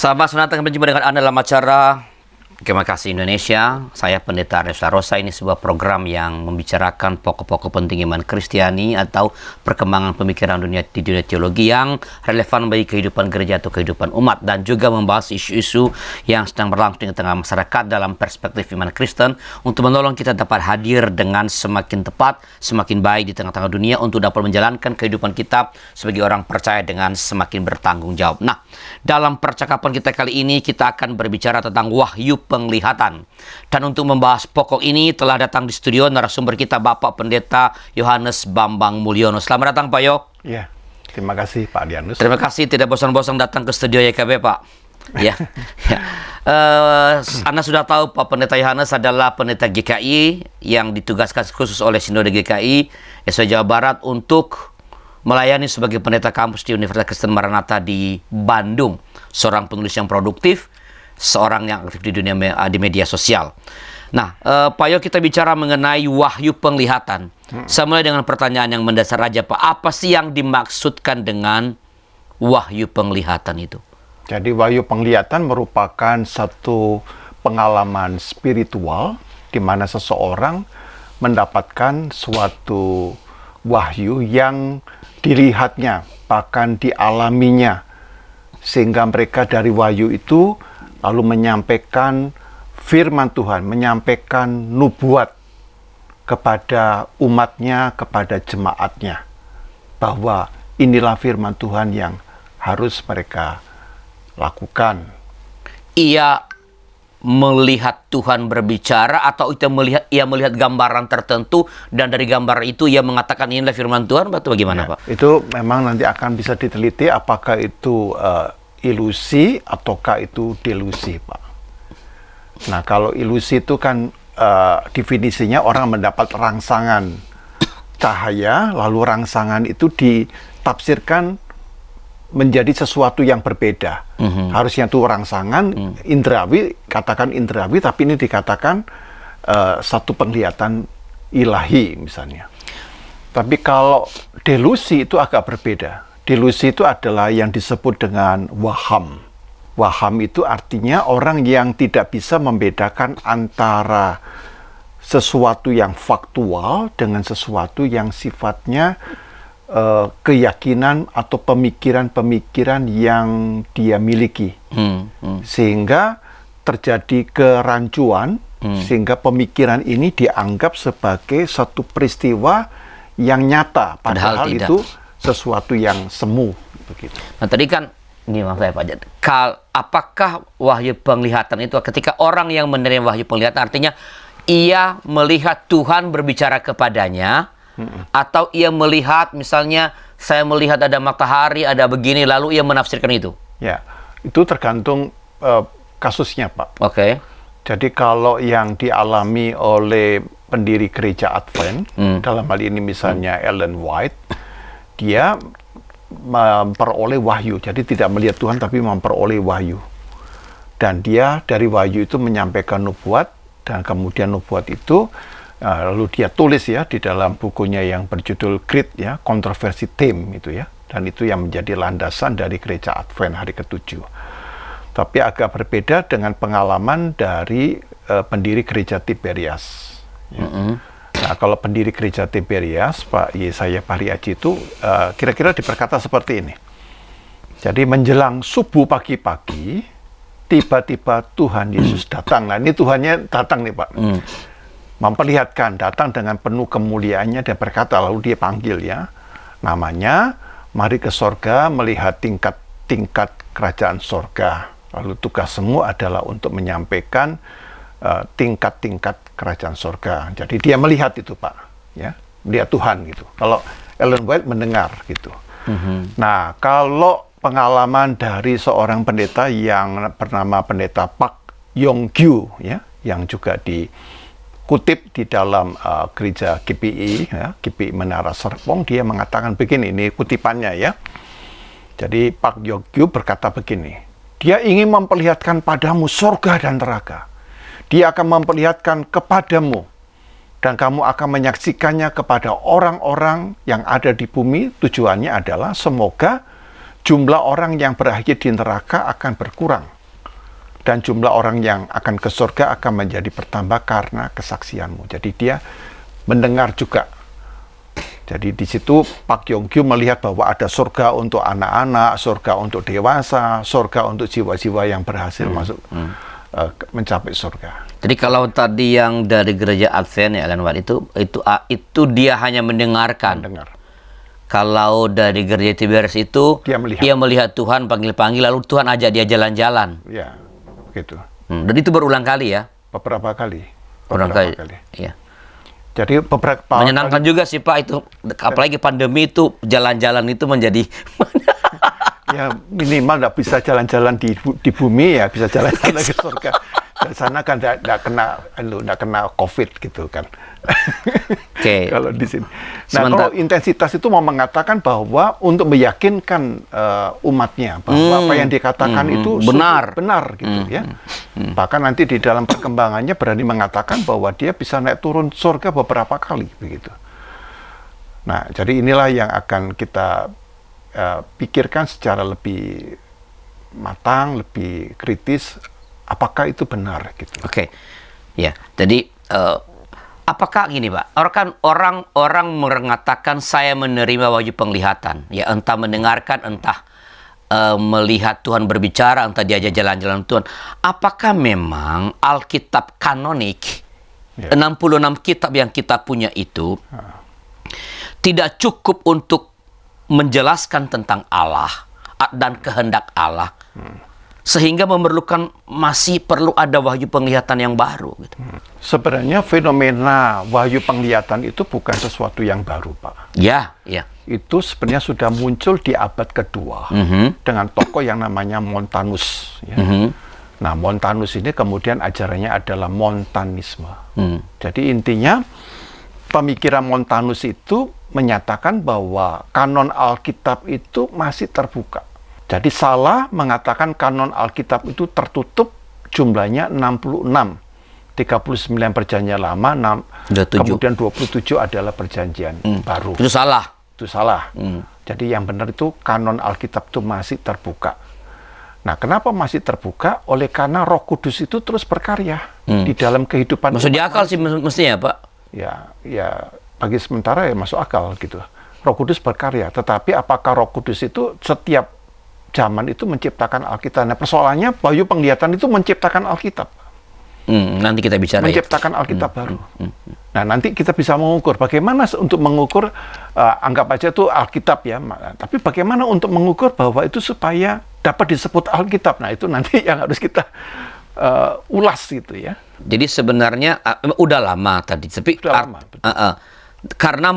Sahabat, senang datang berjumpa dengan Anda dalam acara Terima Kasih Indonesia. Saya Pendeta Arnes Larosa. Ini sebuah program yang membicarakan pokok-pokok penting iman Kristiani atau perkembangan pemikiran di dunia teologi yang relevan bagi kehidupan gereja atau kehidupan umat, dan juga membahas isu-isu yang sedang berlangsung di tengah masyarakat dalam perspektif iman Kristen untuk menolong kita dapat hadir dengan semakin tepat, semakin baik di tengah-tengah dunia untuk dapat menjalankan kehidupan kita sebagai orang percaya dengan semakin bertanggung jawab. Nah, dalam percakapan kita kali ini kita akan berbicara tentang wahyu penglihatan. Dan untuk membahas pokok ini telah datang di studio narasumber kita Bapak Pendeta Yohanes Bambang Mulyono. Selamat datang Pak Yo. Ya, terima kasih Pak Dianus. Terima kasih tidak bosan-bosan datang ke studio YKB Pak. Ya. Anda sudah tahu Pak Pendeta Yohanes adalah pendeta GKI yang ditugaskan khusus oleh Sinode GKI SW Jawa Barat untuk melayani sebagai pendeta kampus di Universitas Kristen Maranatha di Bandung. Seorang penulis yang produktif, seorang yang aktif di dunia di media sosial. Nah, Pak Yo, kita bicara mengenai wahyu penglihatan. Saya mulai dengan pertanyaan yang mendasar aja, Pak. Apa sih yang dimaksudkan dengan wahyu penglihatan itu? Jadi wahyu penglihatan merupakan satu pengalaman spiritual di mana seseorang mendapatkan suatu wahyu yang dilihatnya, bahkan dialaminya, sehingga mereka dari wahyu itu lalu menyampaikan firman Tuhan, menyampaikan nubuat kepada umatnya, kepada jemaatnya, bahwa inilah firman Tuhan yang harus mereka lakukan. Ia melihat Tuhan berbicara, atau ia melihat gambaran tertentu, dan dari gambar itu ia mengatakan inilah firman Tuhan, atau bagaimana Pak? Itu memang nanti akan bisa diteliti apakah itu ilusi ataukah itu delusi, Pak. Nah, kalau ilusi itu kan definisinya orang mendapat rangsangan cahaya, lalu rangsangan itu ditafsirkan menjadi sesuatu yang berbeda. Harusnya itu rangsangan indrawi, katakan indrawi, tapi ini dikatakan satu penglihatan ilahi misalnya. Tapi kalau delusi itu agak berbeda. Delusi itu adalah yang disebut dengan waham. Waham itu artinya orang yang tidak bisa membedakan antara sesuatu yang faktual dengan sesuatu yang sifatnya keyakinan atau pemikiran-pemikiran yang dia miliki. Sehingga terjadi kerancuan, sehingga pemikiran ini dianggap sebagai satu peristiwa yang nyata, padahal itu sesuatu yang semu begitu. Nah, tadi kan ini maksud saya Pak Jad, apakah wahyu penglihatan itu ketika orang yang menerima wahyu penglihatan artinya ia melihat Tuhan berbicara kepadanya, atau ia melihat misalnya saya melihat ada matahari, ada begini, lalu ia menafsirkan itu? Ya, itu tergantung kasusnya Pak. Oke. Jadi kalau yang dialami oleh pendiri gereja Advent, dalam hal ini misalnya Ellen White, dia memperoleh wahyu, jadi tidak melihat Tuhan tapi memperoleh wahyu. Dan dia dari wahyu itu menyampaikan nubuat, dan kemudian nubuat itu lalu dia tulis ya di dalam bukunya yang berjudul Creed ya, kontroversi theme itu ya. Dan itu yang menjadi landasan dari gereja Advent hari ke-7. Tapi agak berbeda dengan pengalaman dari pendiri gereja Tiberias. Ya. Nah, kalau pendiri gereja Tiberias, Pak Yesaya Pariaji itu kira-kira diperkata seperti ini. Jadi menjelang subuh pagi-pagi, tiba-tiba Tuhan Yesus datang. Nah, ini Tuhannya datang nih Pak. Memperlihatkan, datang dengan penuh kemuliaannya dan berkata, lalu dia panggil ya, namanya, mari ke sorga melihat tingkat-tingkat kerajaan sorga. Lalu tugas semua adalah untuk menyampaikan tingkat-tingkat kerajaan sorga. Jadi dia melihat itu Pak, ya, melihat Tuhan gitu. Kalau Ellen White mendengar gitu. Nah, kalau pengalaman dari seorang pendeta yang bernama pendeta Pak Yong-gyu, ya, yang juga dikutip di dalam gereja GPI, ya, GPI Menara Serpong, dia mengatakan begini, ini kutipannya ya. Jadi Pak Yong-gyu berkata begini, dia ingin memperlihatkan padamu sorga dan neraka. Dia akan memperlihatkan kepadamu, dan kamu akan menyaksikannya kepada orang-orang yang ada di bumi. Tujuannya adalah semoga jumlah orang yang berakhir di neraka akan berkurang. dan jumlah orang yang akan ke surga akan menjadi bertambah karena kesaksianmu. Jadi dia mendengar juga. Jadi di situ Pak Yonggi melihat bahwa ada surga untuk anak-anak, surga untuk dewasa, surga untuk jiwa-jiwa yang berhasil masuk mencapai surga. Jadi kalau tadi yang dari gereja Advent ya Ellen White itu dia hanya mendengarkan. Mendengar. Kalau dari gereja Tiberias itu dia melihat Tuhan panggil-panggil lalu Tuhan ajak dia jalan-jalan. Ya, gitu. Dan itu berulang kali ya? Beberapa kali. Beberapa kali. Iya. Jadi beberapa menyenangkan kali juga sih Pak itu, apalagi pandemi itu jalan-jalan itu menjadi ya minimal nggak bisa jalan-jalan di bumi ya bisa jalan-jalan ke surga. Di sana kan nggak kena COVID gitu kan. Oke. Kalau di sini. Nah, kalau intensitas itu mau mengatakan bahwa untuk meyakinkan umatnya bahwa apa yang dikatakan itu benar gitu ya. Bahkan nanti di dalam perkembangannya berani mengatakan bahwa dia bisa naik turun surga beberapa kali begitu. Nah, jadi inilah yang akan kita pikirkan secara lebih matang, lebih kritis. Apakah itu benar gitu? Oke. Ya, jadi apakah gini Pak, orang mengatakan saya menerima wahyu penglihatan, ya entah mendengarkan, entah melihat Tuhan berbicara, entah diajak jalan-jalan Tuhan. Apakah memang Alkitab kanonik, 66 kitab yang kita punya itu, tidak cukup untuk menjelaskan tentang Allah dan kehendak Allah? Sehingga masih perlu ada wahyu penglihatan yang baru gitu. Sebenarnya fenomena wahyu penglihatan itu bukan sesuatu yang baru, Pak. Ya. Itu sebenarnya sudah muncul di abad kedua dengan tokoh yang namanya Montanus. Ya. Nah, Montanus ini kemudian ajarannya adalah Montanisme. Jadi intinya pemikiran Montanus itu menyatakan bahwa kanon Alkitab itu masih terbuka. Jadi salah mengatakan kanon Alkitab itu tertutup, jumlahnya 66. 39 perjanjian lama, kemudian 27 adalah perjanjian baru. Itu salah. Itu salah. Jadi yang benar itu kanon Alkitab itu masih terbuka. Nah, kenapa masih terbuka? Oleh karena Roh Kudus itu terus berkarya di dalam kehidupan. Masuk di akal sih mestinya, Pak. Ya, bagi sementara ya masuk akal gitu. Roh Kudus berkarya, tetapi apakah Roh Kudus itu setiap zaman itu menciptakan Alkitab? Nah, persoalannya wahyu penglihatan itu menciptakan Alkitab. Nanti kita bicara menciptakan Alkitab baru. Nah, nanti kita bisa mengukur bagaimana untuk mengukur anggap aja itu Alkitab ya. Tapi bagaimana untuk mengukur bahwa itu supaya dapat disebut Alkitab? Nah, itu nanti yang harus kita ulas gitu ya. Jadi sebenarnya udah lama tadi, tapi karena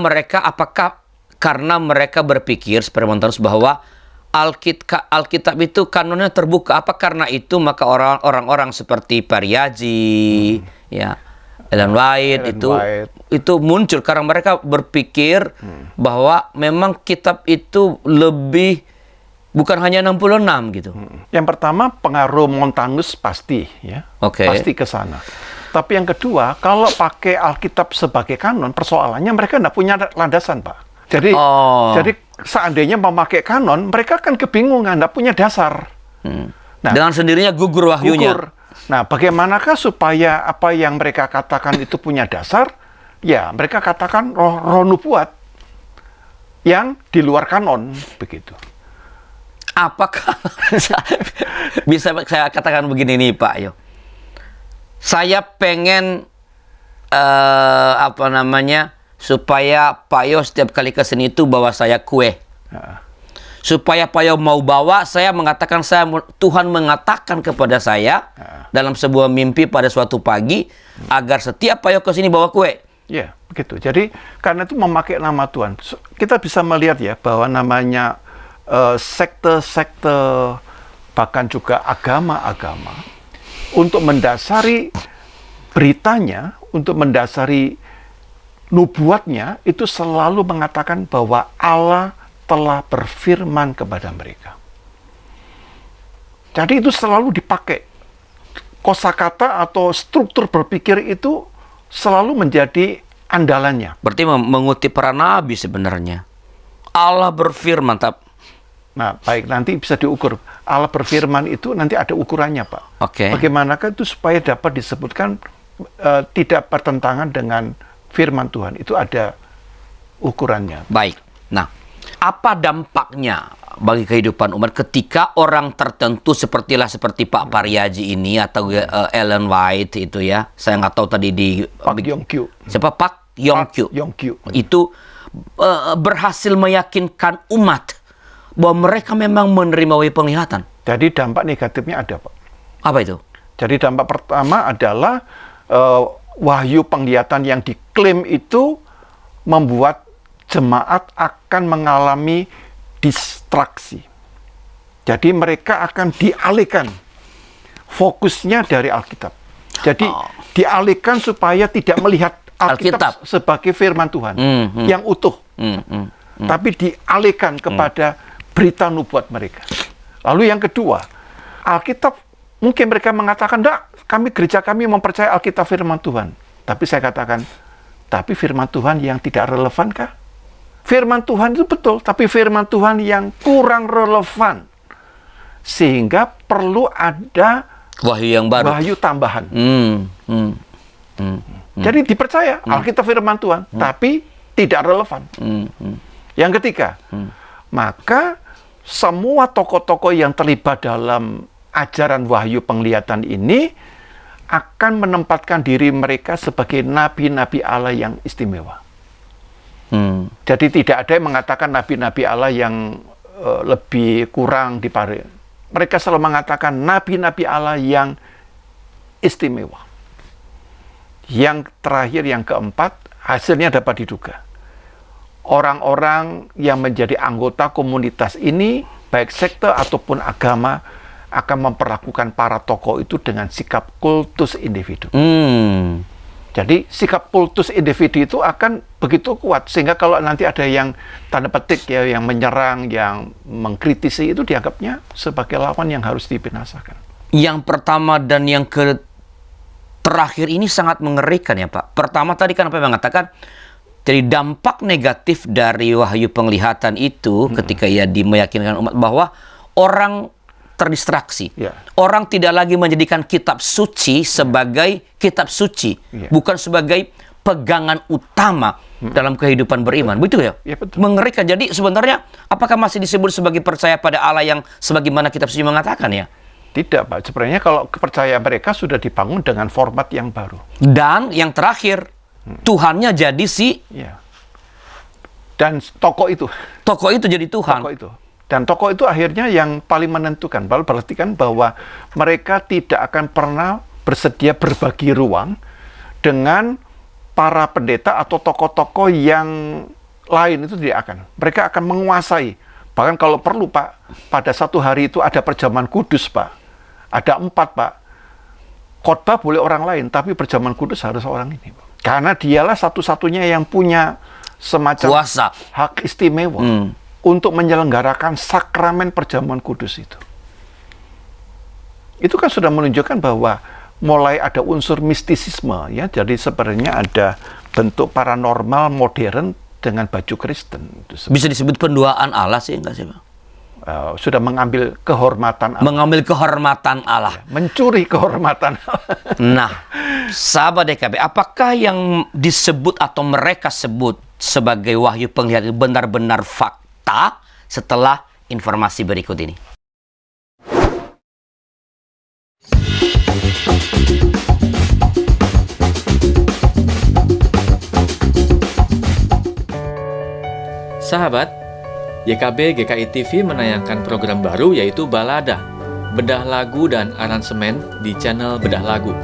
mereka berpikir seperti Montanus bahwa Alkitab itu kanonnya terbuka. Apa karena itu maka orang-orang seperti Pariagi, ya, Ellen White itu muncul karena mereka berpikir bahwa memang kitab itu lebih bukan hanya 66 gitu. Yang pertama pengaruh Montanus pasti ya. Pasti ke sana. Tapi yang kedua, kalau pakai Alkitab sebagai kanon, persoalannya mereka tidak punya landasan, Pak. Jadi seandainya memakai kanon, mereka kan kebingungan, tidak punya dasar. Nah, dengan sendirinya gugur wahyunya. Nah, bagaimanakah supaya apa yang mereka katakan itu punya dasar? Ya, mereka katakan roh nubuat yang di luar kanon, begitu. Apakah bisa saya katakan begini nih Pak Yo? Saya pengen supaya Pak Yo setiap kali ke sini itu bawa saya kue. Supaya Pak Yo mau bawa, saya mengatakan Tuhan mengatakan kepada saya dalam sebuah mimpi pada suatu pagi agar setiap Pak Yo ke sini bawa kue. Ya, begitu. Jadi karena itu memakai nama Tuhan, kita bisa melihat ya bahwa namanya sekte-sekte bahkan juga agama-agama untuk mendasari beritanya, untuk mendasari nubuatnya itu selalu mengatakan bahwa Allah telah berfirman kepada mereka. Jadi itu selalu dipakai. Kosakata atau struktur berpikir itu selalu menjadi andalannya. Berarti mengutip para nabi sebenarnya. Allah berfirman, Nah, baik, nanti bisa diukur. Allah berfirman itu nanti ada ukurannya, Pak. Oke. Bagaimanakah itu supaya dapat disebutkan tidak bertentangan dengan firman Tuhan? Itu ada ukurannya. Baik. Nah, apa dampaknya bagi kehidupan umat ketika orang tertentu seperti Pak Paryaji ini atau Ellen White itu ya? Saya nggak tahu tadi di Pak Yongkyu. siapa Pak Yongkyu. Yongkyu. Itu berhasil meyakinkan umat bahwa mereka memang menerima wahyu penglihatan. Jadi dampak negatifnya ada, Pak. Apa itu? Jadi dampak pertama adalah wahyu penglihatan yang diklaim itu membuat jemaat akan mengalami distraksi. Jadi mereka akan dialihkan fokusnya dari Alkitab. Jadi dialihkan supaya tidak melihat Alkitab sebagai firman Tuhan yang utuh. Tapi dialihkan kepada berita nubuat mereka. Lalu yang kedua, Alkitab mungkin mereka mengatakan, "Enggak, gereja kami mempercayai Alkitab firman Tuhan." Tapi saya katakan, tapi firman Tuhan yang tidak relevankah? Firman Tuhan itu betul, tapi firman Tuhan yang kurang relevan. Sehingga perlu ada wahyu yang baru. Wahyu tambahan. Jadi dipercaya Alkitab firman Tuhan, tapi tidak relevan. Yang ketiga, maka semua tokoh-tokoh yang terlibat dalam ajaran wahyu penglihatan ini akan menempatkan diri mereka sebagai nabi-nabi Allah yang istimewa. Jadi tidak ada yang mengatakan nabi-nabi Allah yang lebih kurang daripada. Mereka selalu mengatakan nabi-nabi Allah yang istimewa. Yang terakhir, yang keempat, hasilnya dapat diduga. Orang-orang yang menjadi anggota komunitas ini, baik sekte ataupun agama, akan memperlakukan para tokoh itu dengan sikap kultus individu. Jadi sikap kultus individu itu akan begitu kuat, sehingga kalau nanti ada yang tanda petik ya, yang menyerang, yang mengkritisi, itu dianggapnya sebagai lawan yang harus dibinasakan. Yang pertama dan yang terakhir ini sangat mengerikan ya Pak. Pertama tadi kan apa yang mengatakan, jadi dampak negatif dari wahyu penglihatan itu ketika ia meyakinkan umat bahwa orang terdistraksi. Orang tidak lagi menjadikan kitab suci sebagai kitab suci, bukan sebagai pegangan utama dalam kehidupan beriman. Begitu ya? Betul. Mengerikan. Jadi sebenarnya apakah masih disebut sebagai percaya pada Allah yang sebagaimana kitab suci mengatakan ya? Tidak, Pak. Sebenarnya kalau kepercayaan mereka sudah dibangun dengan format yang baru. Dan yang terakhir, Tuhannya jadi dan tokoh itu. Tokoh itu jadi Tuhan. Tokoh itu. Dan tokoh itu akhirnya yang paling menentukan. Berarti kan bahwa mereka tidak akan pernah bersedia berbagi ruang dengan para pendeta atau tokoh-tokoh yang lain, itu tidak akan. Mereka akan menguasai. Bahkan kalau perlu, Pak, pada satu hari itu ada perjamuan kudus, Pak. Ada 4, Pak. Khotbah boleh orang lain, tapi perjamuan kudus harus orang ini, Pak. Karena dialah satu-satunya yang punya semacam kuasa, hak istimewa untuk menyelenggarakan sakramen perjamuan kudus itu. Itu kan sudah menunjukkan bahwa mulai ada unsur mistisisme, ya. Jadi sebenarnya ada bentuk paranormal modern dengan baju Kristen. Bisa disebut penduaan Allah sih, enggak sih, Pak? Sudah mengambil kehormatan Allah. Mengambil kehormatan Allah. Mencuri kehormatan Allah. Nah, sahabat DKB, apakah yang disebut atau mereka sebut sebagai wahyu penglihatan benar-benar fakta setelah informasi berikut ini? Sahabat, YKB GKI TV menayangkan program baru yaitu Balada, bedah lagu dan aransemen di channel Bedah Lagu.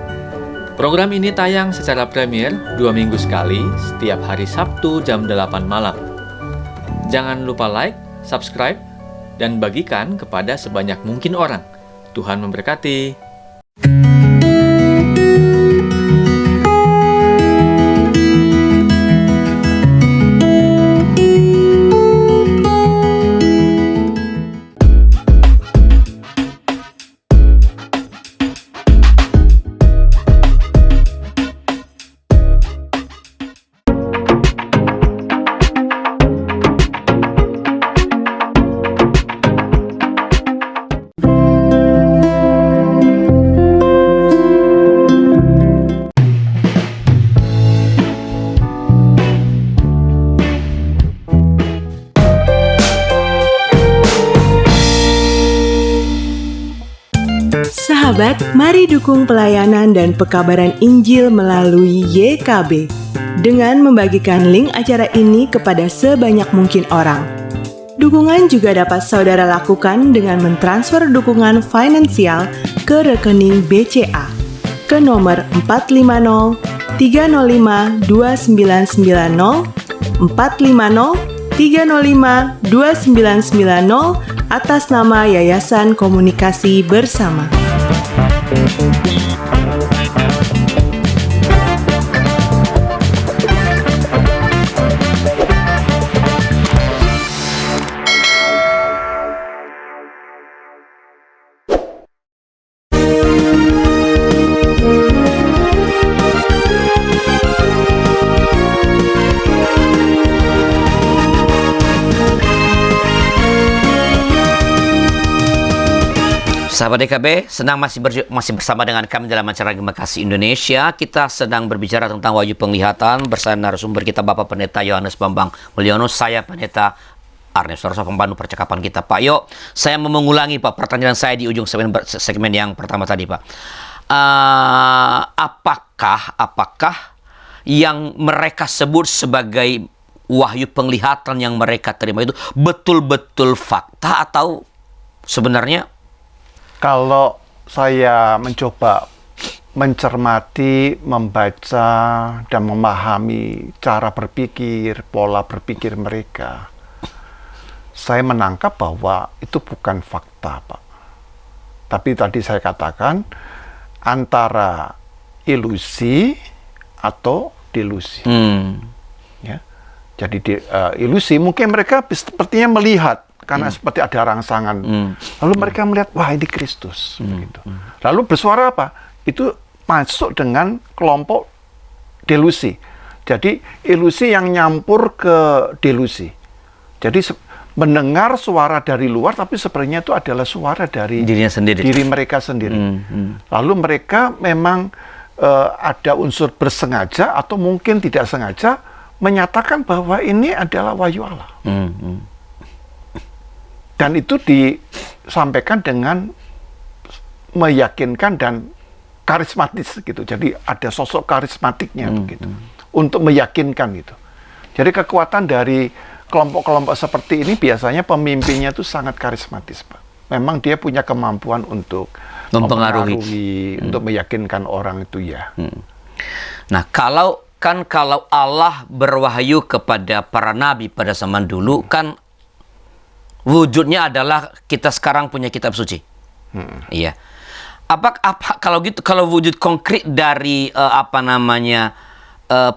Program ini tayang secara premier 2 minggu sekali setiap hari Sabtu jam 8 malam. Jangan lupa like, subscribe, dan bagikan kepada sebanyak mungkin orang. Tuhan memberkati. Mari dukung pelayanan dan pekabaran Injil melalui YKB dengan membagikan link acara ini kepada sebanyak mungkin orang. Dukungan juga dapat saudara lakukan dengan mentransfer dukungan finansial ke rekening BCA ke nomor 450 305 2990 450 305 2990 atas nama Yayasan Komunikasi Bersama. Sahabat DKB, senang masih bersama dengan kami dalam acara Gema Kasih Indonesia. Kita sedang berbicara tentang wahyu penglihatan bersama narasumber kita Bapak Pendeta Yohanes Bambang Mulyono, saya Pendeta Arnes Suroso, pembantu percakapan kita. Pak Yo, saya mau mengulangi Pak pertanyaan saya di ujung segmen yang pertama tadi Pak. Apakah yang mereka sebut sebagai wahyu penglihatan yang mereka terima itu betul-betul fakta atau sebenarnya? Kalau saya mencoba mencermati, membaca, dan memahami cara berpikir, pola berpikir mereka, saya menangkap bahwa itu bukan fakta, Pak. Tapi tadi saya katakan antara ilusi atau delusi. Ya. Jadi ilusi mungkin mereka sepertinya melihat karena seperti ada rangsangan. Lalu mereka melihat, wah ini Kristus. Begitu. Lalu bersuara apa? Itu masuk dengan kelompok delusi. Jadi ilusi yang nyampur ke delusi. Jadi mendengar suara dari luar, tapi sebenarnya itu adalah suara dari diri mereka sendiri. Lalu mereka memang ada unsur bersengaja atau mungkin tidak sengaja menyatakan bahwa ini adalah wahyu Allah. Dan itu disampaikan dengan meyakinkan dan karismatis gitu. Jadi ada sosok karismatiknya begitu untuk meyakinkan gitu. Jadi kekuatan dari kelompok-kelompok seperti ini biasanya pemimpinnya itu sangat karismatis, Pak. Memang dia punya kemampuan untuk mempengaruhi, untuk meyakinkan orang itu ya. Nah, kalau Allah berwahyu kepada para nabi pada zaman dulu kan wujudnya adalah kita sekarang punya kitab suci. Iya. Kalau gitu, kalau wujud konkret dari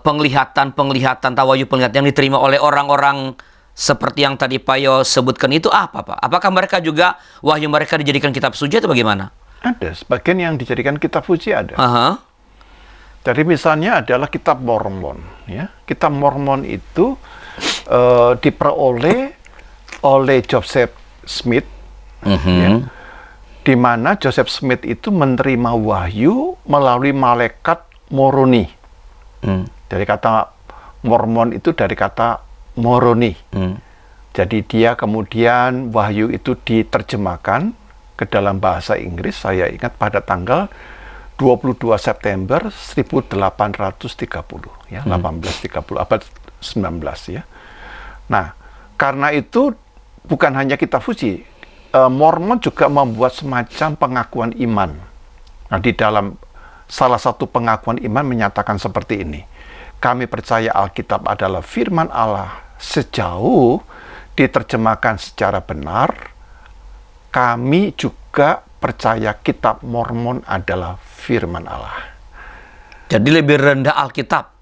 penglihatan wahyu penglihatan yang diterima oleh orang-orang seperti yang tadi Pak Yo sebutkan itu apa, Pak? Apakah mereka juga wahyu mereka dijadikan kitab suci atau bagaimana? Ada, sebagian yang dijadikan kitab suci ada. Jadi misalnya adalah kitab Mormon, ya. Kitab Mormon itu diperoleh oleh Joseph Smith, ya, di mana Joseph Smith itu menerima wahyu melalui malaikat Moroni. Dari kata Mormon itu dari kata Moroni. Jadi dia kemudian wahyu itu diterjemahkan ke dalam bahasa Inggris, saya ingat pada tanggal 22 September 1830, ya, 1830, abad 19, ya. Nah, karena itu bukan hanya kitab suci, Mormon juga membuat semacam pengakuan iman. Nah, di dalam salah satu pengakuan iman menyatakan seperti ini. Kami percaya Alkitab adalah firman Allah sejauh diterjemahkan secara benar. Kami juga percaya kitab Mormon adalah firman Allah. Jadi lebih rendah Alkitab?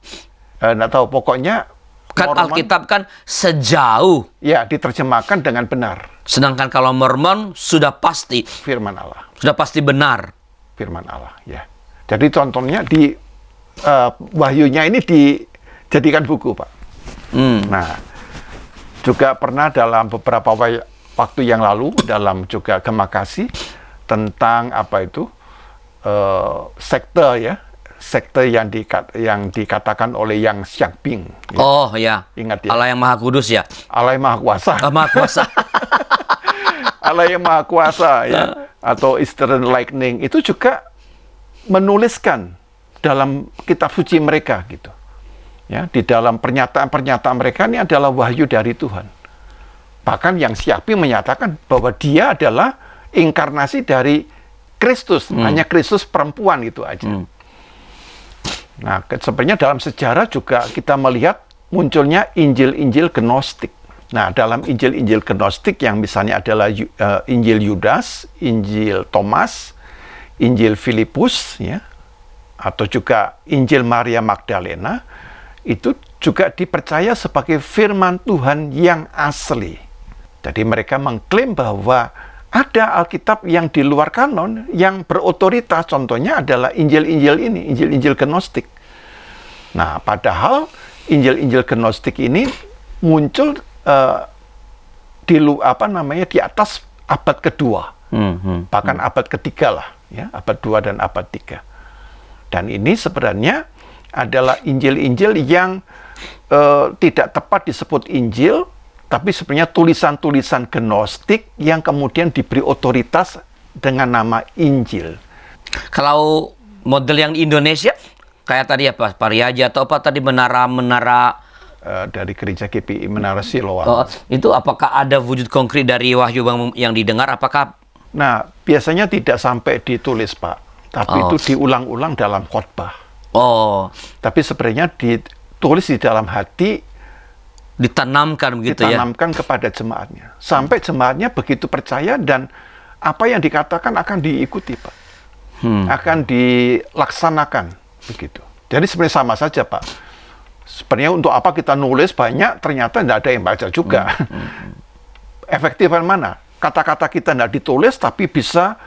Nggak tahu, pokoknya kan Mormon, Alkitab kan sejauh. Ya, diterjemahkan dengan benar. Sedangkan kalau Mormon sudah pasti firman Allah. Sudah pasti benar. Firman Allah, ya. Jadi contohnya di wahyunya ini dijadikan buku, Pak. Nah, juga pernah dalam beberapa waktu yang lalu, dalam juga Gema Kasih, tentang sekte, ya. Sekte yang dikatakan oleh Yang Xiaoping. Ya. Oh ya, ingat ya. Allah yang Maha Kudus ya. Allah yang Maha Kuasa. Maha Kuasa. Allah yang Maha Kuasa ya. Atau Eastern Lightning itu juga menuliskan dalam kitab suci mereka gitu. Ya, di dalam pernyataan-pernyataan mereka ini adalah wahyu dari Tuhan. Bahkan yang Syafi menyatakan bahwa dia adalah inkarnasi dari Kristus, hanya Kristus perempuan itu aja. Nah, sebenarnya dalam sejarah juga kita melihat munculnya Injil-Injil Gnostik. Nah, dalam Injil-Injil Gnostik yang misalnya adalah Injil Yudas, Injil Thomas, Injil Filipus, ya, atau juga Injil Maria Magdalena, itu juga dipercaya sebagai firman Tuhan yang asli. Jadi mereka mengklaim bahwa ada Alkitab yang di luar kanon yang berotoritas, contohnya adalah Injil-Injil ini, Injil-Injil Gnostik. Nah, padahal Injil-Injil Gnostik ini muncul di atas abad kedua, bahkan abad ketiga lah, ya, abad 2 dan abad 3. Dan ini sebenarnya adalah Injil-Injil yang tidak tepat disebut Injil, tapi sebenarnya tulisan-tulisan Gnostik yang kemudian diberi otoritas dengan nama Injil. Kalau model yang di Indonesia, kayak tadi apa, Pariaja atau apa tadi, menara dari gereja GPI, Menara Siloam. Oh, itu apakah ada wujud konkret dari wahyu yang didengar? Apakah? Nah, biasanya tidak sampai ditulis, Pak. Tapi itu diulang-ulang dalam khotbah. Oh. Tapi sebenarnya ditulis di dalam hati, Ditanamkan begitu ya? Ditanamkan kepada jemaatnya. Sampai jemaatnya begitu percaya dan apa yang dikatakan akan diikuti, Pak. Akan dilaksanakan, begitu. Jadi sebenarnya sama saja, Pak. Sebenarnya untuk apa kita nulis banyak, ternyata tidak ada yang baca juga. Efektifan mana? Kata-kata kita tidak ditulis, tapi bisa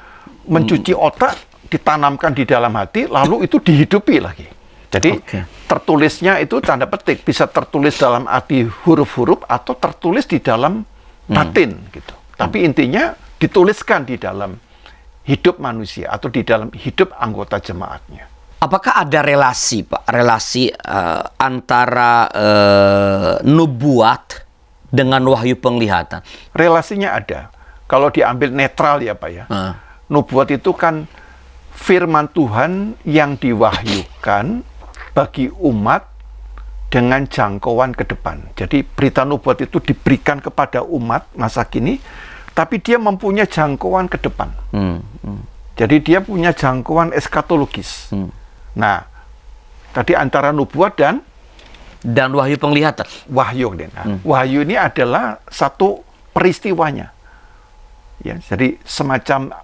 mencuci otak, ditanamkan di dalam hati, lalu itu dihidupi lagi. Jadi tertulisnya itu tanda petik, bisa tertulis dalam arti huruf-huruf atau tertulis di dalam batin gitu. Tapi intinya dituliskan di dalam hidup manusia atau di dalam hidup anggota jemaatnya. Apakah ada relasi, Pak? Relasi antara nubuat dengan wahyu penglihatan? Relasinya ada. Kalau diambil netral ya, Pak ya. Nubuat itu kan firman Tuhan yang diwahyukan bagi umat dengan jangkauan ke depan. Jadi berita nubuat itu diberikan kepada umat masa kini, tapi dia mempunyai jangkauan ke depan. Jadi dia punya jangkauan eskatologis. Nah, tadi antara nubuat dan wahyu penglihatan. Wahyu, wahyu ini adalah satu peristiwanya. Ya, jadi semacam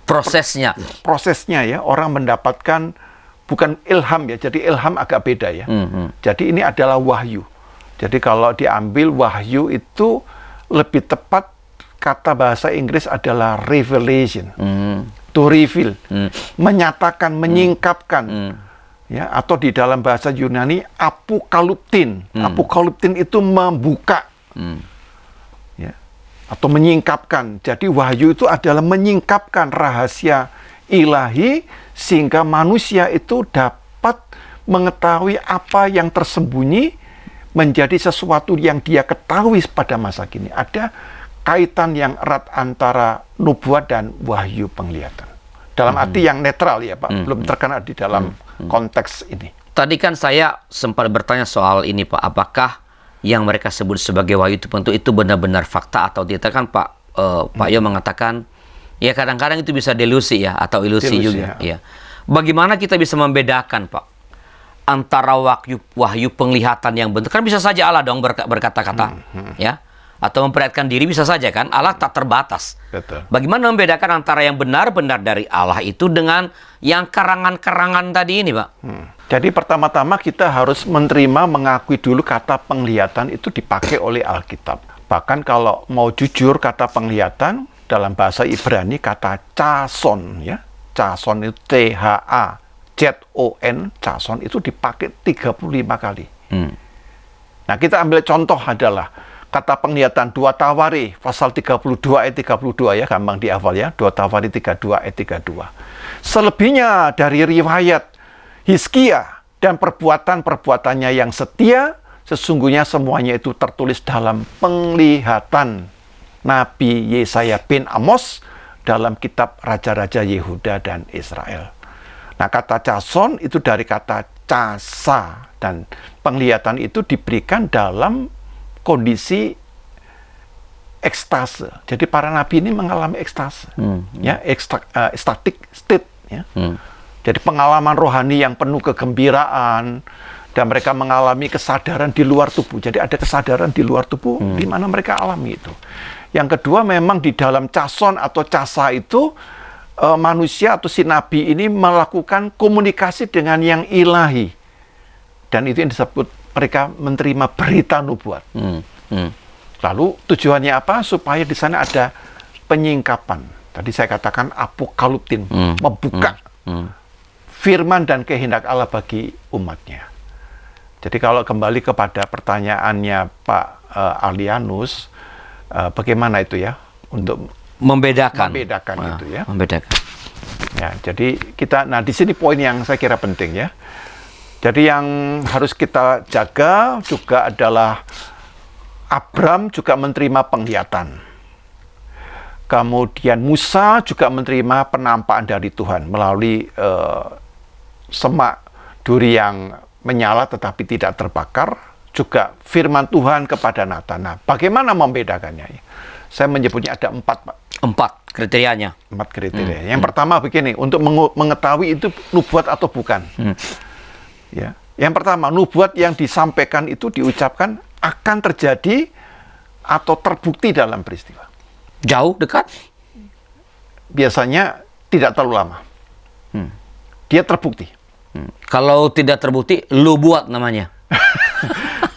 prosesnya ya, orang mendapatkan bukan ilham ya, jadi ilham agak beda ya. Jadi ini adalah wahyu. Jadi kalau diambil wahyu itu lebih tepat kata bahasa Inggris adalah revelation. To reveal, menyatakan, menyingkapkan. Ya, atau di dalam bahasa Yunani apokaluptin. Apokaluptin itu membuka. Ya, atau menyingkapkan. Jadi wahyu itu adalah menyingkapkan rahasia ilahi sehingga manusia itu dapat mengetahui apa yang tersembunyi menjadi sesuatu yang dia ketahui pada masa kini. Ada kaitan yang erat antara nubuat dan wahyu penglihatan. Dalam arti yang netral ya, Pak, belum terkena di dalam konteks ini. Tadi kan saya sempat bertanya soal ini, Pak, apakah yang mereka sebut sebagai wahyu itu benar-benar fakta atau tidak? Kan Pak Yo mengatakan ya kadang-kadang itu bisa delusi ya, atau ilusi juga. Ya. Bagaimana kita bisa membedakan, Pak, antara wahyu penglihatan yang benar? Kan bisa saja Allah dong berkata-kata, ya, atau memperlihatkan diri bisa saja kan? Allah tak terbatas. Betul. Bagaimana membedakan antara yang benar-benar dari Allah itu dengan yang karangan-karangan tadi ini, Pak? Jadi pertama-tama kita harus menerima, mengakui dulu kata penglihatan itu dipakai oleh Alkitab. Bahkan kalau mau jujur, kata penglihatan dalam bahasa Ibrani kata chason ya. Chason itu T-H-A-Z-O-N, chason itu dipakai 35 kali. Nah, kita ambil contoh adalah kata penglihatan 2 Tawari pasal 32 ayat 32 ya, gampang dihafal ya. 2 Tawari 32 ayat 32. Selebihnya dari riwayat Hizkia dan perbuatan-perbuatannya yang setia, sesungguhnya semuanya itu tertulis dalam penglihatan Nabi Yesaya bin Amos dalam kitab Raja-Raja Yehuda dan Israel. Nah, kata cason itu dari kata casa, dan penglihatan itu diberikan dalam kondisi ekstase. Jadi para nabi ini mengalami ekstase, ya, ecstatic state, ya. Jadi pengalaman rohani yang penuh kegembiraan, dan mereka mengalami kesadaran di luar tubuh. Jadi ada kesadaran di luar tubuh di mana mereka alami itu. Yang kedua, memang di dalam cason atau casa itu manusia atau si nabi ini melakukan komunikasi dengan yang ilahi, dan itu yang disebut mereka menerima berita nubuat. Lalu tujuannya apa? Supaya di sana ada penyingkapan. Tadi saya katakan apokaliptin, membuka firman dan kehendak Allah bagi umatnya. Jadi kalau kembali kepada pertanyaannya Pak Alianus, bagaimana itu ya untuk membedakan itu ya? Membedakan. Ya, jadi kita, nah di sini poin yang saya kira penting ya. Jadi yang harus kita jaga juga adalah Abram juga menerima penglihatan. Kemudian Musa juga menerima penampakan dari Tuhan melalui semak duri yang menyala tetapi tidak terbakar, juga firman Tuhan kepada Nathan. Nah, bagaimana membedakannya? Saya menyebutnya ada 4, Pak. 4 kriterianya. 4 kriteria. Yang pertama begini, untuk mengetahui itu nubuat atau bukan. Ya. Yang pertama, nubuat yang disampaikan itu diucapkan akan terjadi atau terbukti dalam peristiwa. Jauh, dekat? Biasanya tidak terlalu lama. Dia terbukti. Kalau tidak terbukti, lu buat namanya.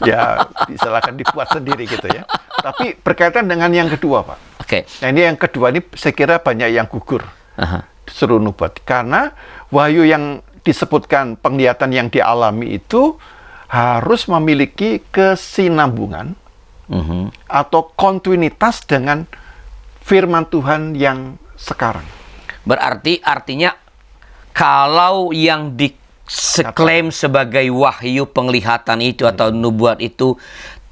Ya, silakan dibuat sendiri gitu ya. Tapi berkaitan dengan yang kedua, Pak. Oke. Nah, ini yang kedua ini saya kira banyak yang gugur. Seluruh nubuat. Karena wahyu yang disebutkan, penglihatan yang dialami itu harus memiliki kesinambungan atau kontinuitas dengan firman Tuhan yang sekarang. Berarti artinya kalau yang diklaim sebagai wahyu penglihatan itu atau nubuat itu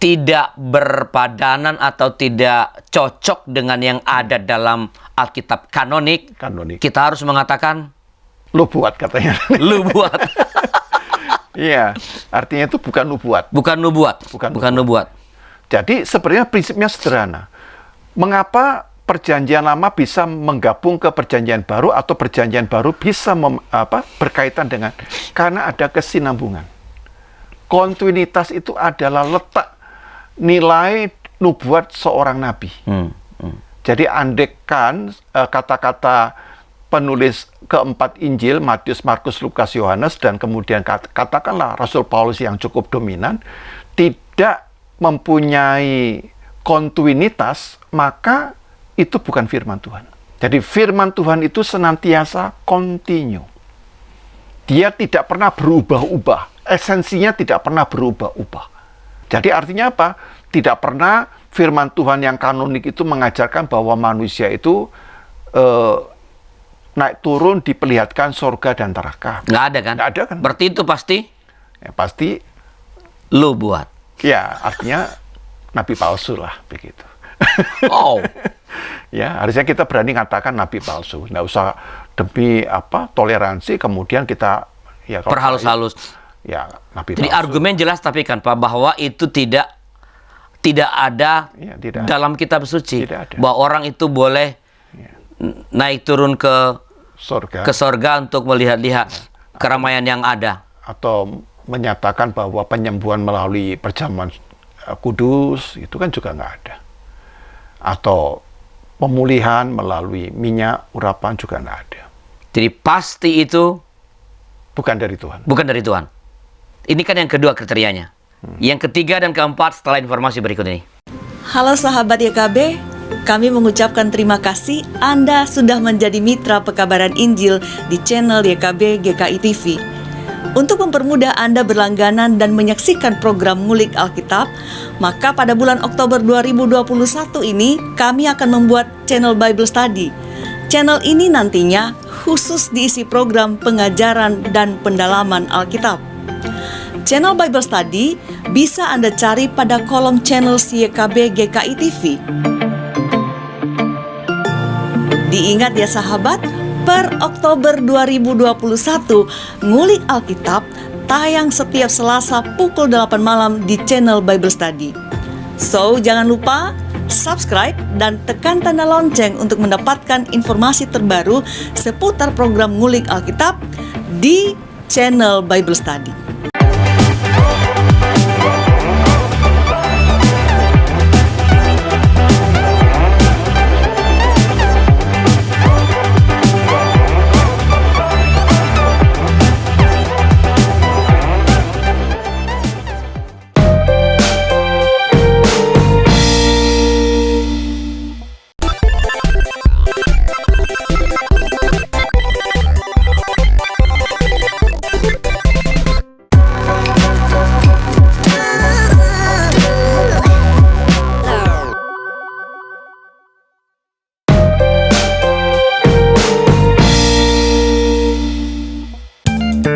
tidak berpadanan atau tidak cocok dengan yang ada dalam Alkitab kanonik, kita harus mengatakan lu buat, katanya. Lu buat. Iya, artinya itu bukan nubuat. Bukan nubuat. Bukan nubuat. Jadi sebenarnya prinsipnya sederhana. Mengapa Perjanjian Lama bisa menggabung ke Perjanjian Baru atau Perjanjian Baru bisa berkaitan dengan, karena ada kesinambungan. Kontinuitas itu adalah letak nilai nubuat seorang nabi. Jadi andekan kata-kata penulis keempat Injil, Matius, Markus, Lukas, Yohanes, dan kemudian katakanlah Rasul Paulus yang cukup dominan, tidak mempunyai kontinuitas, maka itu bukan firman Tuhan. Jadi firman Tuhan itu senantiasa kontinu. Dia tidak pernah berubah-ubah. Esensinya tidak pernah berubah-ubah. Jadi artinya apa? Tidak pernah firman Tuhan yang kanonik itu mengajarkan bahwa manusia itu naik turun, diperlihatkan surga dan neraka. Nggak ada kan? Nggak ada kan? Berarti itu pasti? Ya, pasti. Lu buat. Ya, artinya nabi palsu lah, begitu. Oh. Ya, harusnya kita berani mengatakan nabi palsu. Nggak usah demi toleransi kemudian kita perhalus-halus. Ya, nabi Jadi palsu. argumen jelas tapi kan Pak, bahwa itu tidak ada tidak dalam kitab suci. Tidak ada. Bahwa orang itu boleh naik turun ke sorga untuk melihat-lihat keramaian yang ada. Atau menyatakan bahwa penyembuhan melalui perjamuan kudus, itu kan juga nggak ada. Atau pemulihan melalui minyak urapan juga nggak ada. Jadi pasti itu bukan dari Tuhan. Bukan dari Tuhan. Ini kan yang kedua kriterianya. Yang ketiga dan keempat setelah informasi berikut ini. Halo sahabat YKB, kami mengucapkan terima kasih Anda sudah menjadi mitra pekabaran Injil di channel YKB GKI TV. Untuk mempermudah Anda berlangganan dan menyaksikan program Ngulik Alkitab, maka pada bulan Oktober 2021 ini kami akan membuat channel Bible Study. Channel ini nantinya khusus diisi program pengajaran dan pendalaman Alkitab. Channel Bible Study bisa Anda cari pada kolom channel YKB GKI TV. Diingat ya sahabat, Per Oktober 2021, Ngulik Alkitab tayang setiap Selasa pukul 8 malam di channel Bible Study. So, jangan lupa subscribe dan tekan tanda lonceng untuk mendapatkan informasi terbaru seputar program Ngulik Alkitab di channel Bible Study.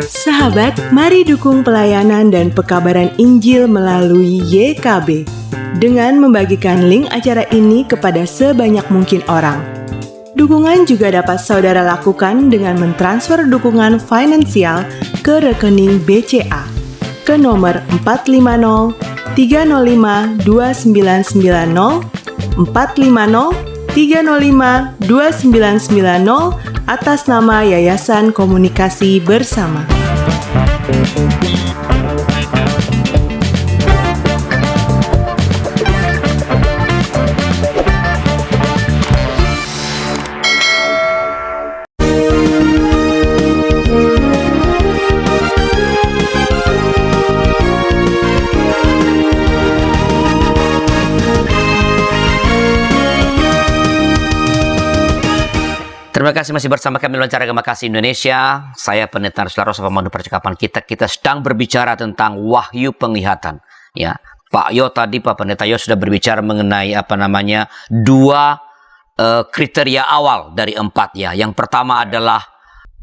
Sahabat, mari dukung pelayanan dan pekabaran Injil melalui YKB dengan membagikan link acara ini kepada sebanyak mungkin orang. Dukungan juga dapat saudara lakukan dengan mentransfer dukungan finansial ke rekening BCA ke nomor 450 305 2990 450 305 2990 atas nama Yayasan Komunikasi Bersama. Terima kasih masih bersama kami dalam Acara Gema Kasih Indonesia. Saya Pendeta Rusla Rosa, pemandu percakapan kita. Kita sedang berbicara tentang wahyu penglihatan. Ya, Pak Yo tadi, Pak Pendeta Yo sudah berbicara mengenai dua kriteria awal dari 4 ya. Yang pertama adalah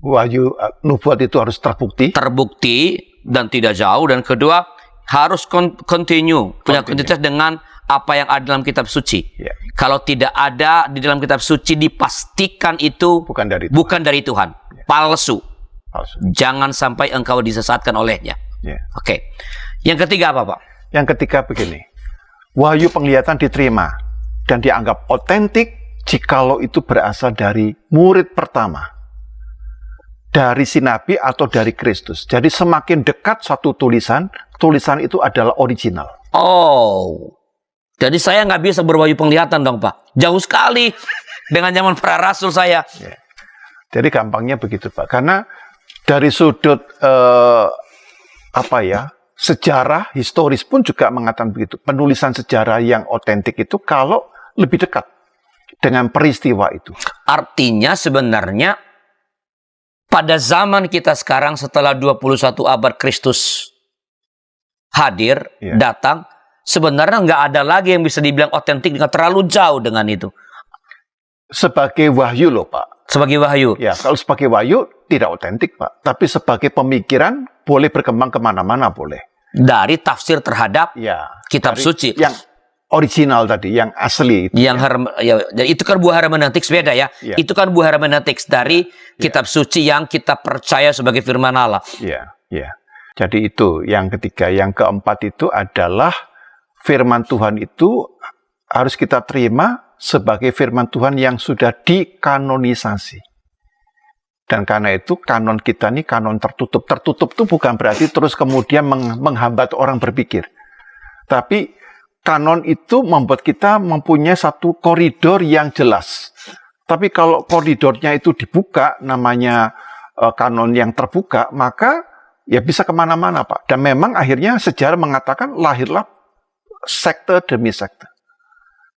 Wahyu nubuat itu harus terbukti. Terbukti dan tidak jauh. Dan kedua harus continue, punya kontinuitas dengan apa yang ada dalam kitab suci. Ya. Kalau tidak ada di dalam kitab suci, dipastikan itu Bukan dari Tuhan. bukan dari Tuhan. Ya. Palsu. Palsu. Jangan sampai engkau disesatkan olehnya. Ya. Oke. Yang ketiga apa, Pak? Yang ketiga begini, wahyu penglihatan diterima dan dianggap otentik jikalau itu berasal dari murid pertama, dari si nabi atau dari Kristus. Jadi semakin dekat satu tulisan itu adalah original. Oh. Jadi saya nggak bisa berwahyu penglihatan dong, Pak. Jauh sekali dengan zaman para rasul saya. Ya. Jadi gampangnya begitu, Pak. Karena dari sudut sejarah historis pun juga mengatakan begitu. Penulisan sejarah yang otentik itu kalau lebih dekat dengan peristiwa itu. Artinya sebenarnya pada zaman kita sekarang setelah 21 abad Kristus hadir, Ya. datang, sebenarnya nggak ada lagi yang bisa dibilang otentik dengan terlalu jauh dengan itu. Sebagai wahyu loh, Pak. Sebagai wahyu. Ya, kalau sebagai wahyu tidak otentik, Pak. Tapi sebagai pemikiran boleh berkembang kemana-mana, boleh. Dari tafsir terhadap Ya. kitab dari suci. Yang original tadi, yang asli. Jadi itu kan buah hermeneutiks beda ya. Ya. Itu kan buah hermeneutiks dari kitab suci yang kita percaya sebagai firman Allah. Ya, ya. Jadi itu yang ketiga. Yang keempat itu adalah firman Tuhan itu harus kita terima sebagai firman Tuhan yang sudah dikanonisasi. Dan karena itu kanon kita ini kanon tertutup. Tertutup itu bukan berarti terus kemudian menghambat orang berpikir. Tapi kanon itu membuat kita mempunyai satu koridor yang jelas. Tapi kalau koridornya itu dibuka, namanya kanon yang terbuka, maka ya bisa kemana-mana, Pak. Dan memang akhirnya sejarah mengatakan lahirlah sekte demi sekte.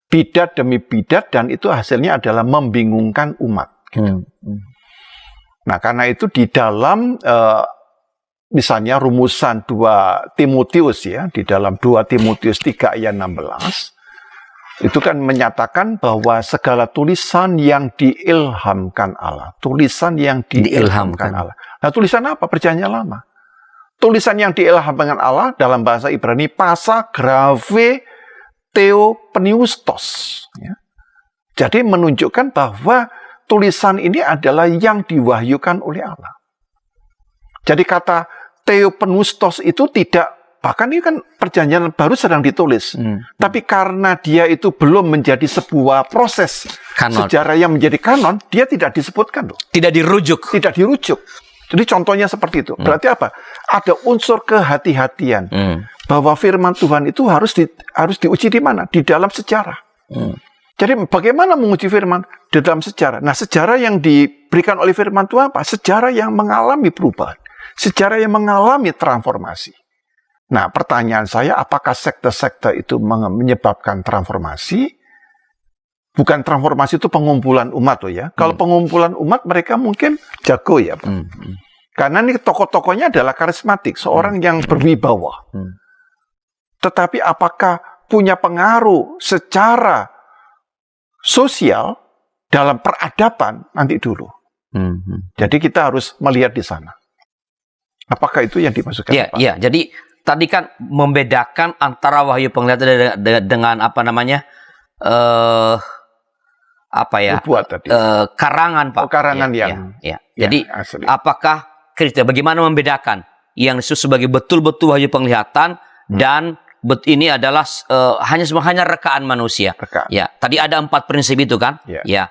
Bidat demi bidat, dan itu hasilnya adalah membingungkan umat. Nah, karena itu di dalam misalnya rumusan 2 Timotius ya, di dalam 2 Timotius 3 ayat 16, itu kan menyatakan bahwa segala tulisan yang diilhamkan Allah. Tulisan yang diilhamkan Allah. Nah, tulisan apa? Perjanjian Lama. Tulisan yang diilhamkan Allah dalam bahasa Ibrani, pasa grave theopneustos. Ya. Jadi menunjukkan bahwa tulisan ini adalah yang diwahyukan oleh Allah. Jadi kata Theopneustos itu tidak, bahkan ini kan perjanjian baru sedang ditulis. Tapi karena dia itu belum menjadi sebuah proses Kanon. sejarah yang menjadi kanon, dia tidak disebutkan loh. Tidak dirujuk. Tidak dirujuk. Jadi contohnya seperti itu. Berarti apa? Ada unsur kehati-hatian bahwa firman Tuhan itu harus diuji di mana? Di dalam sejarah. Jadi bagaimana menguji firman? Di dalam sejarah. Nah, sejarah yang diberikan oleh firman Tuhan apa? Sejarah yang mengalami perubahan. Sejarah yang mengalami transformasi. Nah, pertanyaan saya, apakah sekte-sekte itu menyebabkan transformasi? Bukan transformasi itu pengumpulan umat loh ya. Kalau pengumpulan umat mereka mungkin jago ya, Pak. Karena ini tokoh-tokohnya adalah karismatik, seorang yang berwibawa. Tetapi apakah punya pengaruh secara sosial dalam peradaban nanti dulu. Jadi kita harus melihat di sana. Apakah itu yang dimaksudkan, Iya, Pak? iya. Jadi tadi kan membedakan antara wahyu penglihatan dengan apa namanya? Apa ya? Nubuat tadi. Karangan, Pak. Oh, karangan Iya, yang- iya. yang Jadi asli. apakah Kristus bagaimana membedakan yang disebut sebagai betul-betul wahyu penglihatan dan ini adalah hanya rekaan manusia. Rekaan. Ya, tadi ada 4 prinsip itu kan? Ya. Ya.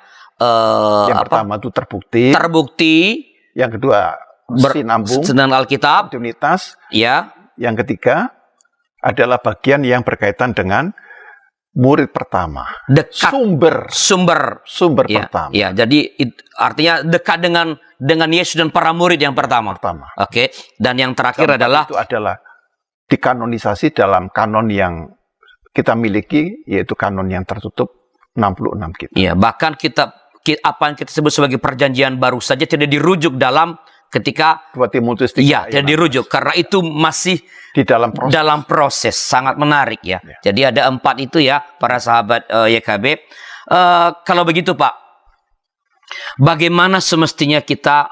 Yang pertama itu terbukti. Terbukti Yang kedua, sinambung, dengan Alkitab. kontinuitas. Ya. Yang ketiga adalah bagian yang berkaitan dengan murid pertama. Dekat. Sumber Ya, pertama. ya, jadi artinya dekat dengan Yesus dan para murid yang pertama. Oke. Dan yang terakhir Keempat adalah itu adalah dikanonisasi dalam kanon yang kita miliki, yaitu kanon yang tertutup 66 kita. iya, bahkan apa yang kita sebut sebagai perjanjian baru saja tidak dirujuk dalam ketika 2 Timotius 3 iya, ayat tidak dirujuk karena itu masih di dalam proses. dalam proses. Sangat menarik ya. Jadi ada 4 itu ya para sahabat YKB. Kalau begitu Pak, bagaimana semestinya kita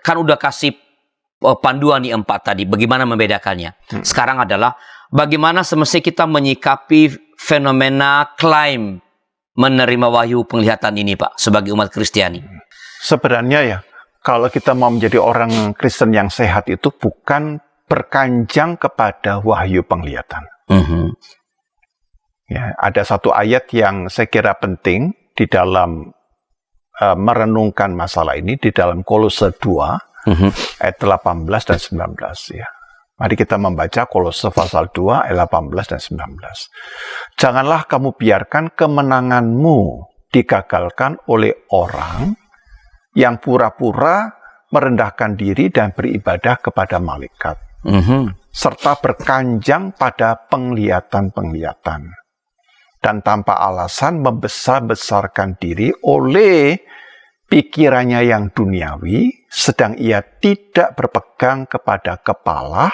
kan udah kasih panduan di 4 tadi, bagaimana membedakannya. Sekarang adalah bagaimana semestinya kita menyikapi fenomena klaim menerima wahyu penglihatan ini Pak sebagai umat Kristiani. Sebenarnya ya, kalau kita mau menjadi orang Kristen yang sehat itu bukan berkanjang kepada wahyu penglihatan. Ya, ada satu ayat yang saya kira penting di dalam merenungkan masalah ini di dalam Kolose 2 ayat 18 dan 19 ya. Mari kita membaca Kolose pasal 2 ayat 18 dan 19. Janganlah kamu biarkan kemenanganmu digagalkan oleh orang yang pura-pura merendahkan diri dan beribadah kepada malaikat, serta berkanjang pada penglihatan-penglihatan, dan tanpa alasan membesar-besarkan diri oleh pikirannya yang duniawi, sedang ia tidak berpegang kepada kepala,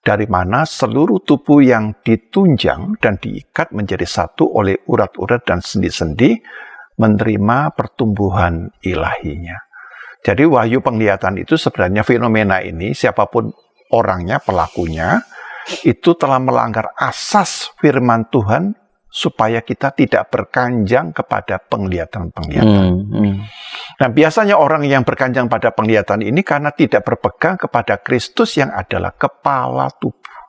dari mana seluruh tubuh yang ditunjang dan diikat menjadi satu oleh urat-urat dan sendi-sendi, menerima pertumbuhan ilahinya. Jadi wahyu penglihatan itu sebenarnya fenomena ini, siapapun orangnya, pelakunya, itu telah melanggar asas firman Tuhan supaya kita tidak berkanjang kepada penglihatan-penglihatan. Nah, biasanya orang yang berkanjang pada penglihatan ini karena tidak berpegang kepada Kristus yang adalah kepala tubuh.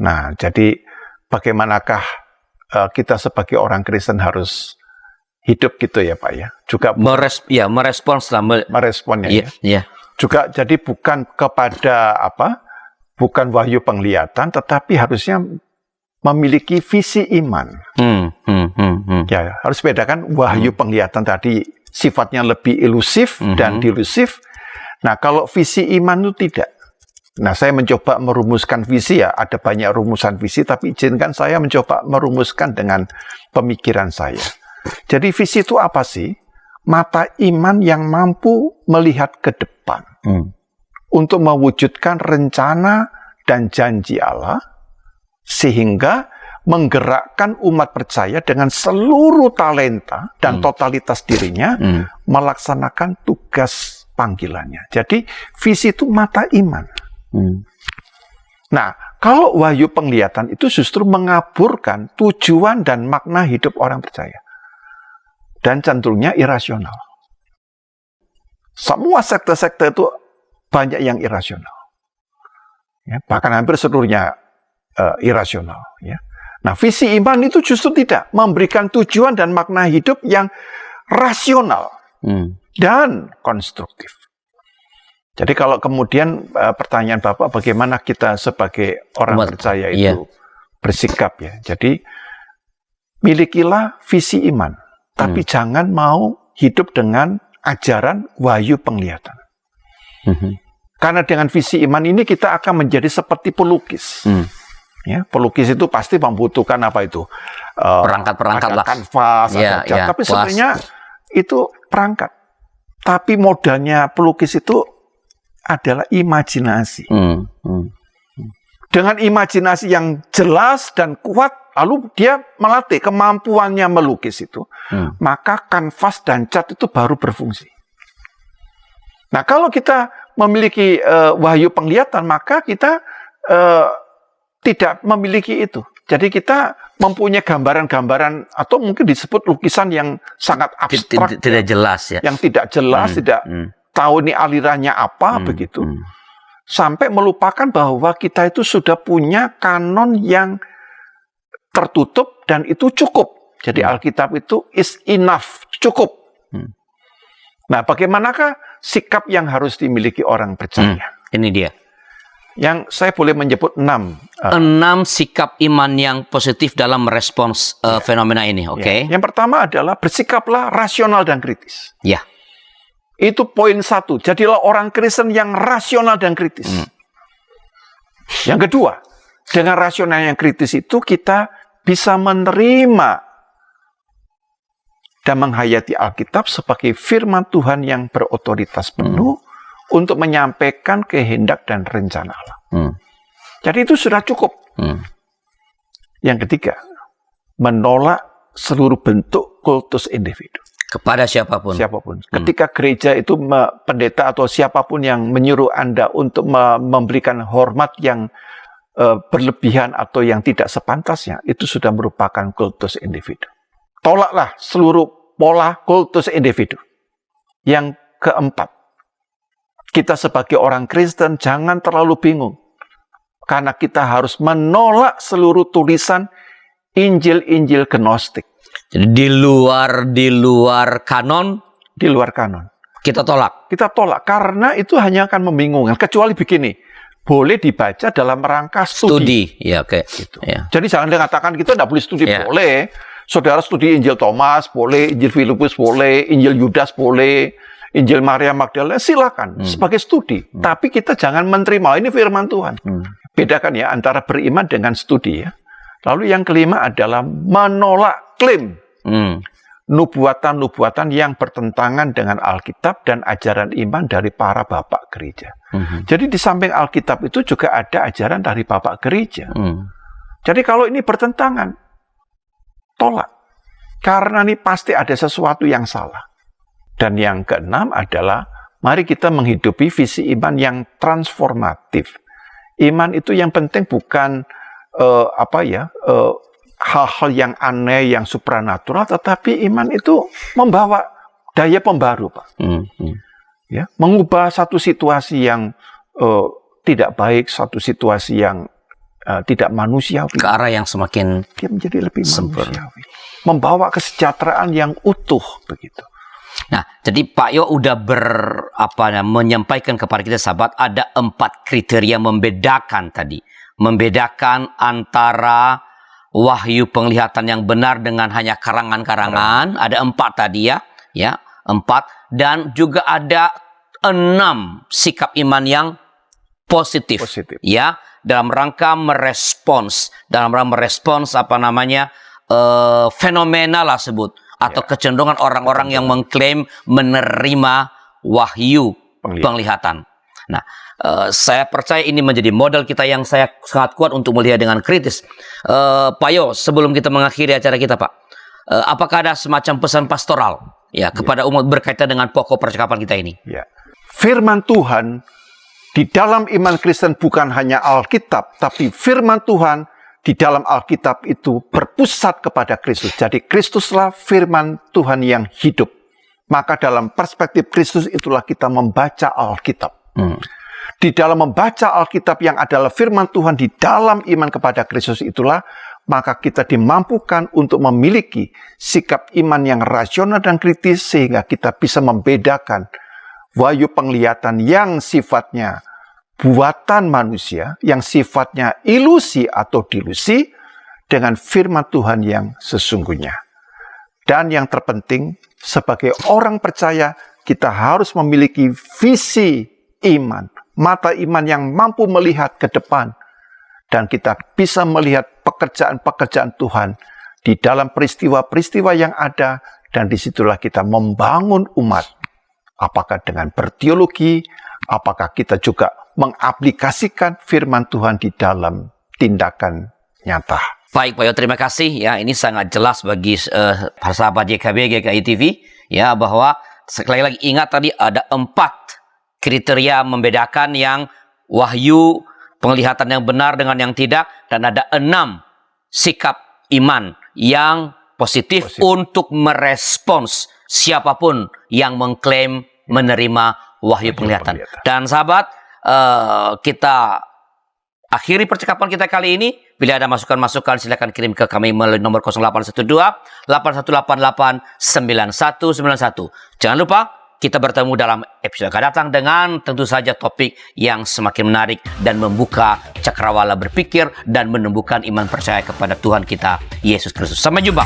Nah, jadi bagaimanakah kita sebagai orang Kristen harus hidup gitu ya Pak ya? Juga Merespons meresponnya ya. Iya. Juga jadi bukan kepada bukan wahyu penglihatan, tetapi harusnya memiliki visi iman. Ya, harus bedakan wahyu penglihatan tadi sifatnya lebih ilusif dan dilusif. Nah, kalau visi iman itu tidak. Nah, saya mencoba merumuskan visi ya, ada banyak rumusan visi, tapi izinkan saya mencoba merumuskan dengan pemikiran saya. Jadi visi itu apa sih? Mata iman yang mampu melihat ke depan untuk mewujudkan rencana dan janji Allah, sehingga menggerakkan umat percaya dengan seluruh talenta dan totalitas dirinya melaksanakan tugas panggilannya. Jadi visi itu mata iman. Nah, kalau wahyu penglihatan itu justru mengaburkan tujuan dan makna hidup orang percaya. dan cenderungnya irasional. Semua sekte-sekte itu banyak yang irasional. Ya, bahkan hampir seluruhnya irasional. Ya. Nah, visi iman itu justru tidak memberikan tujuan dan makna hidup yang rasional dan konstruktif. Jadi kalau kemudian pertanyaan Bapak, bagaimana kita sebagai orang percaya itu bersikap ya. Jadi milikilah visi iman, tapi jangan mau hidup dengan ajaran wahyu penglihatan. Karena dengan visi iman ini kita akan menjadi seperti pelukis. Ya, pelukis itu pasti membutuhkan apa itu? Perangkat-perangkat lah. Kanvas, ada cat. Tapi sebenarnya itu perangkat. Tapi modalnya pelukis itu adalah imajinasi. Dengan imajinasi yang jelas dan kuat, lalu dia melatih kemampuannya melukis itu. Maka kanvas dan cat itu baru berfungsi. Nah, kalau kita memiliki wahyu penglihatan, maka kita tidak memiliki itu. Jadi kita mempunyai gambaran-gambaran atau mungkin disebut lukisan yang sangat abstrak, tidak jelas ya. Yang tidak jelas, tidak tahu ini alirannya apa begitu. Sampai melupakan bahwa kita itu sudah punya kanon yang tertutup dan itu cukup. Jadi Alkitab itu is enough, cukup. Nah, bagaimanakah sikap yang harus dimiliki orang percaya? Ini dia. Yang saya boleh menyebut 6 sikap iman yang positif dalam merespons fenomena ini, oke? Yang pertama adalah bersikaplah rasional dan kritis. Ya. Itu poin 1. Jadilah orang Kristen yang rasional dan kritis. Yang kedua, dengan rasional yang kritis itu kita bisa menerima dan menghayati Alkitab sebagai firman Tuhan yang berotoritas penuh untuk menyampaikan kehendak dan rencana Allah. Jadi itu sudah cukup. Yang ketiga, menolak seluruh bentuk kultus individu. Kepada siapapun. Ketika gereja itu pendeta atau siapapun yang menyuruh Anda untuk memberikan hormat yang berlebihan atau yang tidak sepantasnya, itu sudah merupakan kultus individu. Tolaklah seluruh pola kultus individu. Yang keempat, kita sebagai orang Kristen jangan terlalu bingung. Karena kita harus menolak seluruh tulisan Injil-Injil Gnostik. Jadi di luar kanon. Di luar kanon. Kita tolak. Kita tolak karena itu hanya akan membingungkan. Kecuali begini, boleh dibaca dalam rangka studi. Ya, oke. Gitu. Ya. Jadi jangan dikatakan kita tidak boleh studi. Boleh. Saudara studi Injil Thomas, boleh. Injil Filipus, boleh. Injil Yudas, boleh. Injil Maria Magdalena, silakan sebagai studi. Tapi kita jangan menerima, ini firman Tuhan. Bedakan ya antara beriman dengan studi ya. Lalu yang kelima adalah menolak klaim nubuatan-nubuatan yang bertentangan dengan Alkitab dan ajaran iman dari para bapak gereja. Jadi di samping Alkitab itu juga ada ajaran dari bapak gereja. Jadi kalau ini bertentangan, tolak. Karena ini pasti ada sesuatu yang salah. Dan yang keenam adalah mari kita menghidupi visi iman yang transformatif. Iman itu yang penting bukan hal-hal yang aneh, yang supranatural, tetapi iman itu membawa daya pembaru, Pak. Ya, mengubah satu situasi yang tidak baik, satu situasi yang tidak manusiawi. Ke arah yang semakin dia menjadi lebih manusiawi. Membawa kesejahteraan yang utuh begitu. Nah, jadi Pak Yo udah menyampaikan kepada kita sahabat ada 4 kriteria membedakan tadi. Membedakan antara wahyu penglihatan yang benar dengan hanya karangan-karangan. Ada 4 tadi ya. 4. Dan juga ada 6 sikap iman yang positif. Ya, dalam rangka merespons. Fenomena lah sebut. Atau kecenderungan orang-orang yang mengklaim menerima wahyu penglihatan. Nah, saya percaya ini menjadi modal kita yang saya sangat kuat untuk melihat dengan kritis. Pak Yo, sebelum kita mengakhiri acara kita, Pak, apakah ada semacam pesan pastoral kepada umat berkaitan dengan pokok percakapan kita ini? Ya. Firman Tuhan di dalam iman Kristen bukan hanya Alkitab, tapi firman Tuhan di dalam Alkitab itu berpusat kepada Kristus. Jadi Kristuslah firman Tuhan yang hidup. Maka dalam perspektif Kristus itulah kita membaca Alkitab. Di dalam membaca Alkitab yang adalah firman Tuhan di dalam iman kepada Kristus itulah, maka kita dimampukan untuk memiliki sikap iman yang rasional dan kritis sehingga kita bisa membedakan wahyu penglihatan yang sifatnya buatan manusia, yang sifatnya ilusi atau dilusi, dengan firman Tuhan yang sesungguhnya. Dan yang terpenting, sebagai orang percaya, kita harus memiliki visi iman, mata iman yang mampu melihat ke depan, dan kita bisa melihat pekerjaan-pekerjaan Tuhan di dalam peristiwa-peristiwa yang ada, dan disitulah kita membangun umat. Apakah dengan berteologi, apakah kita juga mengaplikasikan firman Tuhan di dalam tindakan nyata. Baik, Pak Yo, terima kasih. Ya, ini sangat jelas bagi para sahabat YKB, GKI TV, ya, bahwa sekali lagi ingat tadi ada 4 kriteria membedakan yang wahyu, penglihatan yang benar dengan yang tidak, dan ada 6 sikap iman yang positif untuk merespons siapapun yang mengklaim menerima wahyu penglihatan. Dan sahabat, kita akhiri percakapan kita kali ini. Bila ada masukan-masukan, silakan kirim ke kami melalui nomor 0812-8188-9191. Jangan lupa, kita bertemu dalam episode akan datang dengan tentu saja topik yang semakin menarik dan membuka cakrawala berpikir dan menumbuhkan iman percaya kepada Tuhan kita, Yesus Kristus. Sampai jumpa.